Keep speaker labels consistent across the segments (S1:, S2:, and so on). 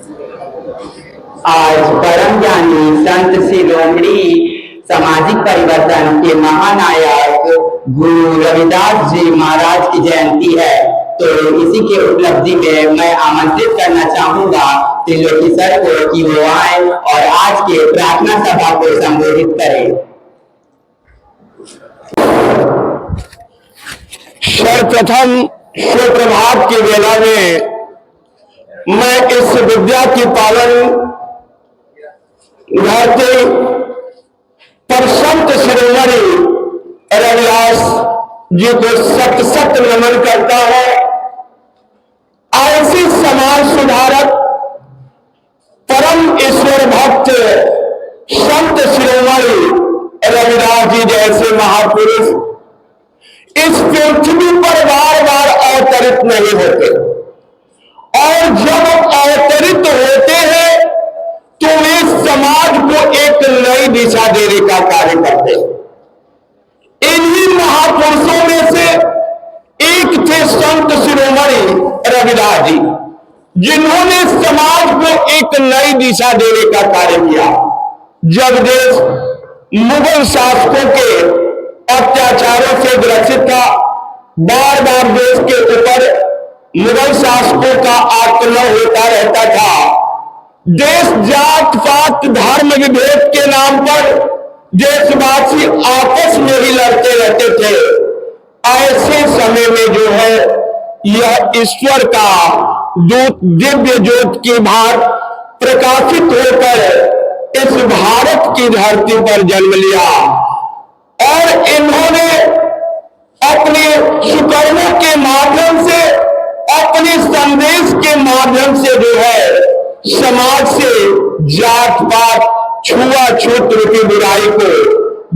S1: आज परम ज्ञानी संत शिरोमणि सामाजिक परिवर्तन के महानायक गुरु रविदास जी महाराज की जयंती है। तो इसी के उपलब्धि में मैं आमंत्रित करना चाहूंगा त्रिलोकी सर को कि वो आए और आज के प्रार्थना सभा को संबोधित करें।
S2: सर्वप्रथम सुप्रभात की वेला में मैं इस विद्या की पावन धरती पर संत शिरोमणि रविदास जी को सत सत नमन करता है। ऐसी समाज सुधारक परम ईश्वर भक्त संत शिरोमणि रविदास जी जैसे महापुरुष इस पृथ्वी पर बार बार अवतरित नहीं होते, और जब अवतरित होते हैं तो वे समाज को एक नई दिशा देने का कार्य करते हैं। इन्हीं महापुरुषों में से एक थे संत शिरोमणि रविदास जी, जिन्होंने समाज को एक नई दिशा देने का कार्य किया। जब देश मुगल शासकों के अत्याचारों से ग्रसित था, बार बार देश के ऊपर मुगल शासकों का आक्रमण होता रहता था। देश जात पात धर्म विभेद के नाम पर देशवासी आपस में ही लड़ते रहते थे। ऐसे समय में जो है यह ईश्वर का दूत दिव्य ज्योत की भांति प्रकाशित होकर इस भारत की धरती पर जन्म लिया, और इन्होंने अपने सुकर्मों के माध्यम से, अपने संदेश के माध्यम से जो है समाज से जात पात छुआछूत रूपी बुराई को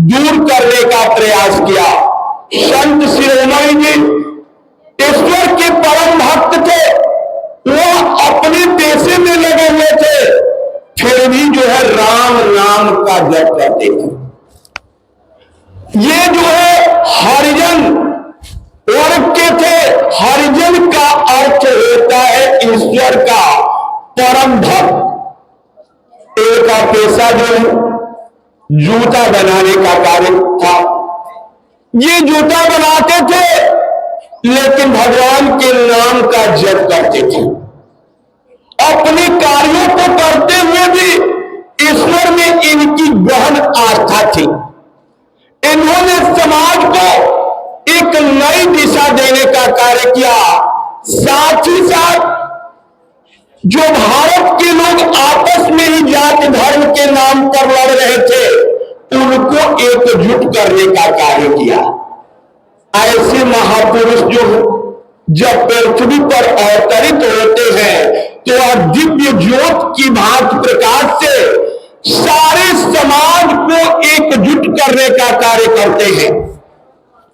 S2: दूर करने का प्रयास किया। संत शिरोमणि जी ईश्वर के परम भक्त थे, वो अपने पेशे में लगे हुए थे, फिर भी जो है राम नाम का जप करते थे। ये जो है हरिजन वर्ग के थे। हरिजन का अर्थ होता है ईश्वर का परम भक्त। एक का पेशा जो है जूता बनाने का कार्य था। ये जूता बनाते थे लेकिन भगवान के नाम का जप करते थे। अपने कार्यों को करते हुए भी ईश्वर में इनकी गहन आस्था थी। इन्होंने समाज को एक नई दिशा देने का कार्य किया। साथ ही साथ जो भारत के लोग आपस में ही जाति धर्म के नाम पर लड़ रहे थे, उनको एकजुट करने का कार्य किया। ऐसे महापुरुष जो जब पृथ्वी पर अवतरित होते हैं तो दिव्य ज्योत की भांति प्रकाश से सारे समाज को एकजुट करने का कार्य करते हैं।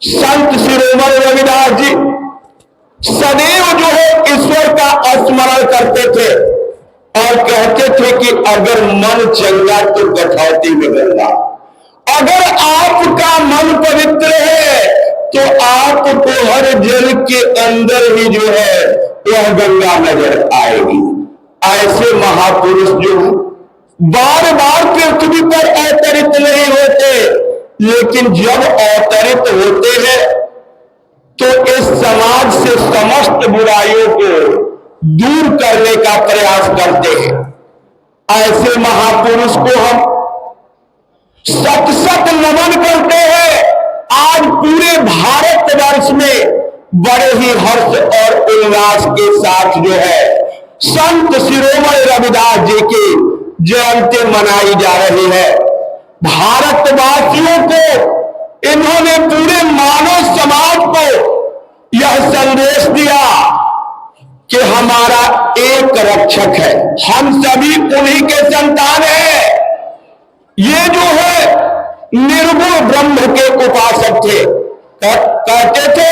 S2: संत शिरोमणि रविदास जी सदैव जो है ईश्वर का स्मरण करते थे और कहते थे कि अगर मन चंगा तो कठौती में गंगा। अगर आपका मन पवित्र है तो आपको हर जल के अंदर ही जो है वह गंगा नजर आएगी। ऐसे महापुरुष जो बार बार पृथ्वी पर अवतरित नहीं होते, लेकिन जब अवतरित होते हैं तो इस समाज से समस्त बुराइयों को दूर करने का प्रयास करते हैं। ऐसे महापुरुष को हम सत सत नमन करते हैं। आज पूरे भारतवर्ष में बड़े ही हर्ष और उल्लास के साथ जो है संत शिरोमणि रविदास जी की जयंती मनाई जा रही है। भारतवासियों को इन्होंने पूरे मानव समाज को यह संदेश दिया कि हमारा एक रक्षक है, हम सभी उन्हीं के संतान हैं। ये जो है निर्गुण ब्रह्म के उपासक थे। कहते थे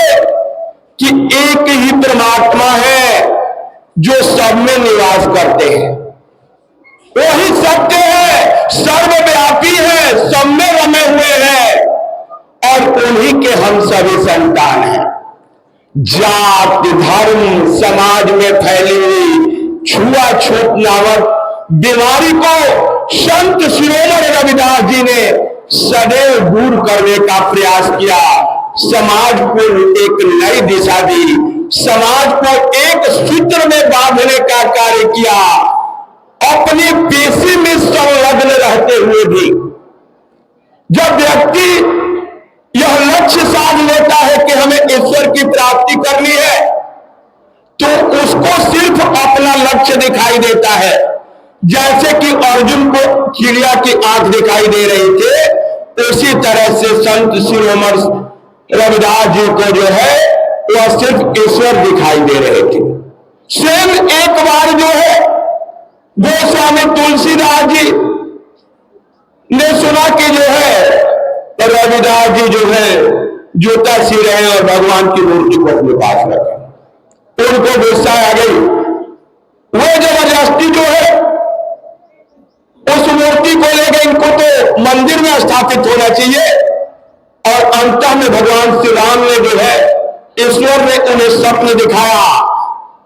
S2: कि एक ही परमात्मा है जो सब में निवास करते हैं। वही सत्य है, सर्वव्यापी है, सब में रमे हुए हैं, और उन्हीं के हम सभी संतान हैं। जात धर्म समाज में फैली हुई छूछाछूत नामक बीमारी को संत शिरोमणि रविदास जी ने सदैव दूर करने का प्रयास किया। समाज को एक नई दिशा दी, समाज को एक सूत्र में बांधने का कार्य किया। अपनी पेशे में संलग्न रहते हुए भी जब व्यक्ति यह लक्ष्य साध लेता है कि हमें ईश्वर की प्राप्ति करनी है, तो उसको सिर्फ अपना लक्ष्य दिखाई देता है। जैसे कि अर्जुन को चिड़िया की आंख दिखाई दे रही थी, उसी तरह से संत शिरोमणि रविदास जी को जो है वह सिर्फ ईश्वर दिखाई दे रहे थे। स्वयं एक बार जो है गोस्वामी तुलसीदास जी ने सुना कि जो है रविदास जी जो है जूता सी रहे हैं और भगवान की मूर्ति को अपने पास रखा। उनको गुस्सा आ गई। वो जबरदस्ती जो है उस मूर्ति को ले गए, इनको तो मंदिर में स्थापित होना चाहिए। और अंत में भगवान श्री राम ने जो है ईश्वर ने उन्हें स्वप्न दिखाया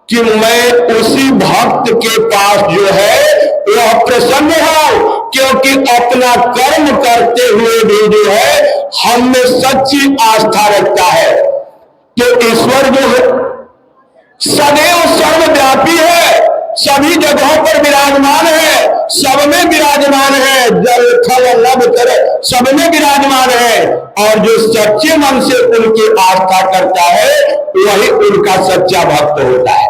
S2: कि मैं उसी भक्त के पास जो है वह प्रसन्न हूं, क्योंकि अपना कर्म करते हुए भी जो है हम में सच्ची आस्था रखता है। तो ईश्वर जो है सदैव सर्वव्यापी है, सभी जगहों पर विराजमान है, सब में विराजमान है, जल थल नभ कर सब में विराजमान है। और जो सच्चे मन से उनकी आस्था करता है वही उनका सच्चा भक्त होता है।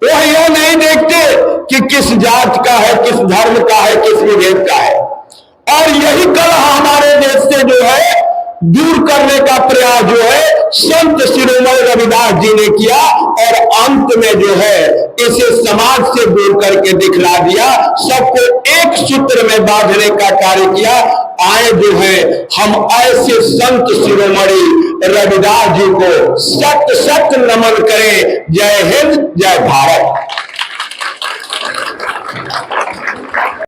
S2: वह यह नहीं देखते कि किस जात का है, किस धर्म का है, किस विभेद का है। और यही कलह हमारे देश से जो है दूर करने का प्रयास जो है संत शिरोमणि रविदास जी ने किया। और अंत में जो है इसे समाज से दूर करके दिखला दिया, सबको एक सूत्र में बांधने का कार्य किया। आए जो है हम ऐसे संत शिरोमणि रविदास जी को सत सत नमन करें। जय हिंद, जय भारत।